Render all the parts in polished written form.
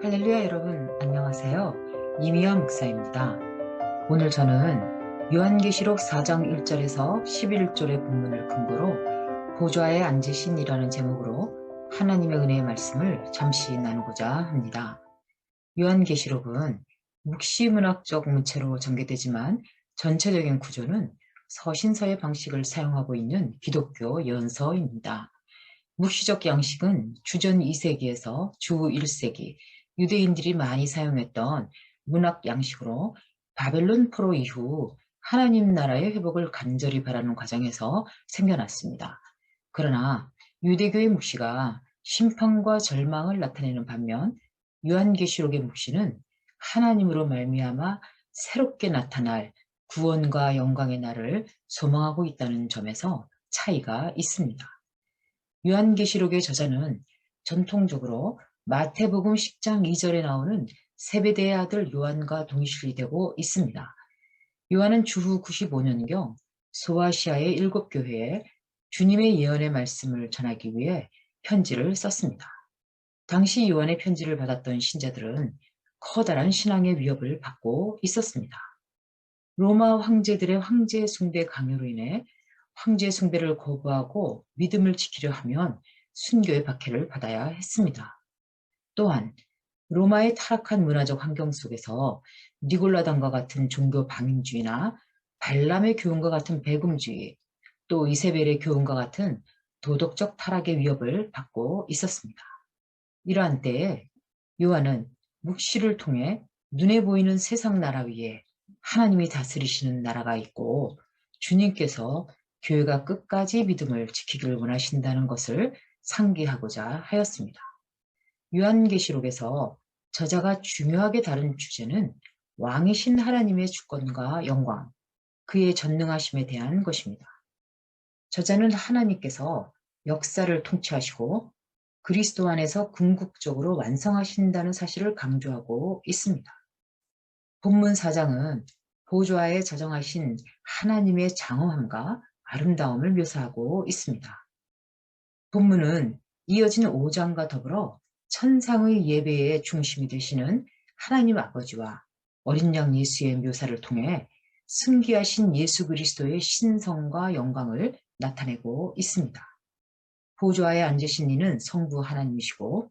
할렐루야 여러분 안녕하세요. 이미연 목사입니다. 오늘 저는 요한계시록 4장 1절에서 11절의 본문을 근거로 보좌에 앉으신이라는 제목으로 하나님의 은혜의 말씀을 잠시 나누고자 합니다. 요한계시록은 묵시문학적 문체로 전개되지만 전체적인 구조는 서신서의 방식을 사용하고 있는 기독교 연서입니다. 묵시적 양식은 주전 2세기에서 주 1세기 유대인들이 많이 사용했던 문학 양식으로 바벨론 포로 이후 하나님 나라의 회복을 간절히 바라는 과정에서 생겨났습니다. 그러나 유대교의 묵시가 심판과 절망을 나타내는 반면 요한계시록의 묵시는 하나님으로 말미암아 새롭게 나타날 구원과 영광의 날을 소망하고 있다는 점에서 차이가 있습니다. 요한계시록의 저자는 전통적으로 마태복음 10장 2절에 나오는 세베대의 아들 요한과 동일시 되고 있습니다. 요한은 주후 95년경 소아시아의 7교회에 주님의 예언의 말씀을 전하기 위해 편지를 썼습니다. 당시 요한의 편지를 받았던 신자들은 커다란 신앙의 위협을 받고 있었습니다. 로마 황제들의 황제 숭배 강요로 인해 황제 숭배를 거부하고 믿음을 지키려 하면 순교의 박해를 받아야 했습니다. 또한 로마의 타락한 문화적 환경 속에서 니골라당과 같은 종교 방임주의나 발람의 교훈과 같은 배금주의, 또 이세벨의 교훈과 같은 도덕적 타락의 위협을 받고 있었습니다. 이러한 때에 요한은 묵시를 통해 눈에 보이는 세상 나라 위에 하나님이 다스리시는 나라가 있고 주님께서 교회가 끝까지 믿음을 지키기를 원하신다는 것을 상기하고자 하였습니다. 요한계시록에서 저자가 중요하게 다룬 주제는 왕이신 하나님의 주권과 영광, 그의 전능하심에 대한 것입니다. 저자는 하나님께서 역사를 통치하시고 그리스도 안에서 궁극적으로 완성하신다는 사실을 강조하고 있습니다. 본문 4장은 보좌에 자정하신 하나님의 장엄함과 아름다움을 묘사하고 있습니다. 본문은 이어진 5장과 더불어 천상의 예배의 중심이 되시는 하나님 아버지와 어린 양 예수의 묘사를 통해 승귀하신 예수 그리스도의 신성과 영광을 나타내고 있습니다. 보좌에 앉으신 이는 성부 하나님이시고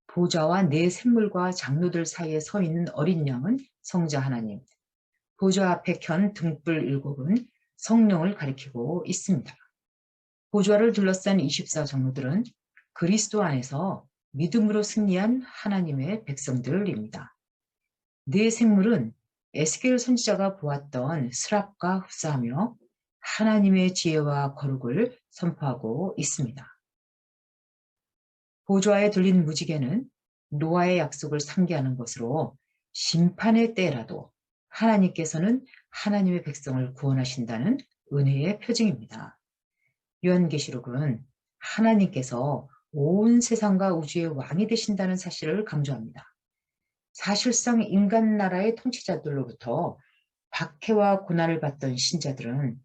보좌와 네 샘물과 장로들 사이에 서 있는 어린 양은 성자 하나님, 보좌 앞에 켠 등불 7은 성령을 가리키고 있습니다. 보좌를 둘러싼 24장로들은 그리스도 안에서 믿음으로 승리한 하나님의 백성들입니다. 네 생물은 에스겔 선지자가 보았던 스랍과 흡사하며 하나님의 지혜와 거룩을 선포하고 있습니다. 보좌에 둘린 무지개는 노아의 약속을 상기하는 것으로 심판의 때라도 하나님께서는 하나님의 백성을 구원하신다는 은혜의 표징입니다. 요한계시록은 하나님께서 온 세상과 우주의 왕이 되신다는 사실을 강조합니다. 사실상 인간 나라의 통치자들로부터 박해와 고난을 받던 신자들은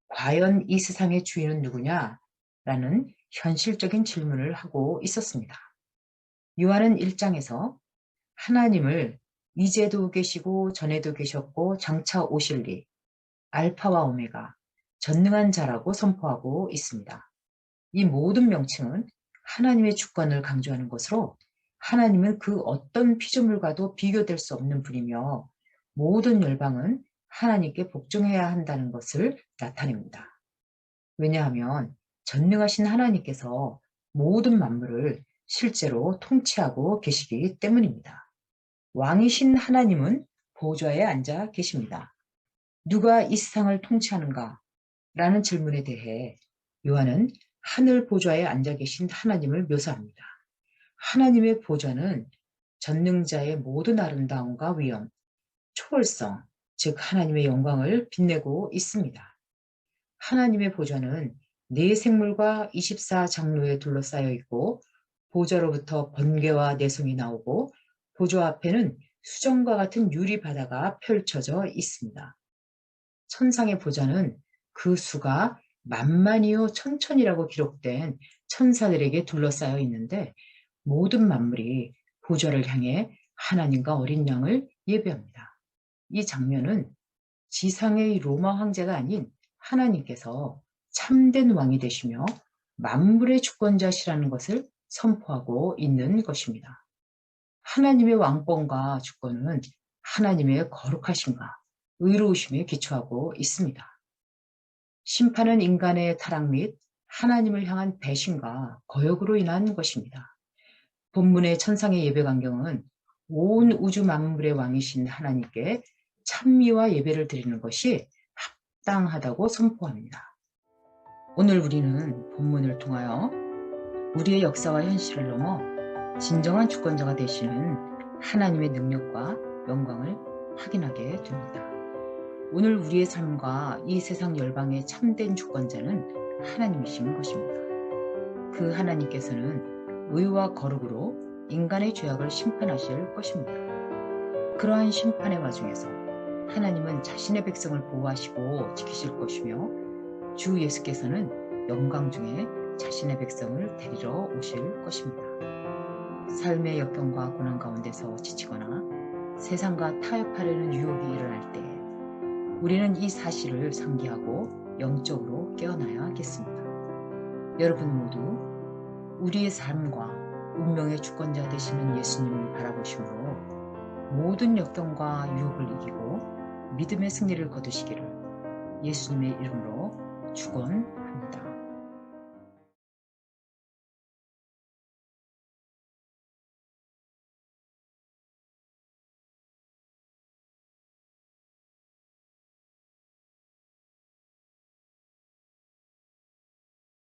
과연 이 세상의 주인은 누구냐? 라는 현실적인 질문을 하고 있었습니다. 요한은 1장에서 하나님을 이제도 계시고 전에도 계셨고 장차 오실 리, 알파와 오메가, 전능한 자라고 선포하고 있습니다. 이 모든 명칭은 하나님의 주권을 강조하는 것으로 하나님은 그 어떤 피조물과도 비교될 수 없는 분이며 모든 열방은 하나님께 복종해야 한다는 것을 나타냅니다. 왜냐하면 전능하신 하나님께서 모든 만물을 실제로 통치하고 계시기 때문입니다. 왕이신 하나님은 보좌에 앉아 계십니다. 누가 이 세상을 통치하는가? 라는 질문에 대해 요한은 하늘 보좌에 앉아 계신 하나님을 묘사합니다. 하나님의 보좌는 전능자의 모든 아름다움과 위엄, 초월성, 즉 하나님의 영광을 빛내고 있습니다. 하나님의 보좌는 네 생물과 24장로에 둘러싸여 있고 보좌로부터 번개와 내성이 나오고 보좌 앞에는 수정과 같은 유리 바다가 펼쳐져 있습니다. 천상의 보좌는 그 수가 만만이요 천천이라고 기록된 천사들에게 둘러싸여 있는데 모든 만물이 보좌를 향해 하나님과 어린 양을 예배합니다. 이 장면은 지상의 로마 황제가 아닌 하나님께서 참된 왕이 되시며 만물의 주권자시라는 것을 선포하고 있는 것입니다. 하나님의 왕권과 주권은 하나님의 거룩하심과 의로우심에 기초하고 있습니다. 심판은 인간의 타락 및 하나님을 향한 배신과 거역으로 인한 것입니다. 본문의 천상의 예배 광경은 온 우주 만물의 왕이신 하나님께 찬미와 예배를 드리는 것이 합당하다고 선포합니다. 오늘 우리는 본문을 통하여 우리의 역사와 현실을 넘어 진정한 주권자가 되시는 하나님의 능력과 영광을 확인하게 됩니다. 오늘 우리의 삶과 이 세상 열방의 참된 주권자는 하나님이신 것입니다. 그 하나님께서는 의와 거룩으로 인간의 죄악을 심판하실 것입니다. 그러한 심판의 와중에서 하나님은 자신의 백성을 보호하시고 지키실 것이며 주 예수께서는 영광 중에 자신의 백성을 데리러 오실 것입니다. 삶의 역경과 고난 가운데서 지치거나 세상과 타협하려는 유혹이 일어날 때 우리는 이 사실을 상기하고 영적으로 깨어나야겠습니다. 여러분 모두 우리의 삶과 운명의 주권자 되시는 예수님을 바라보심으로 모든 역경과 유혹을 이기고 믿음의 승리를 거두시기를 예수님의 이름으로 축원합니다.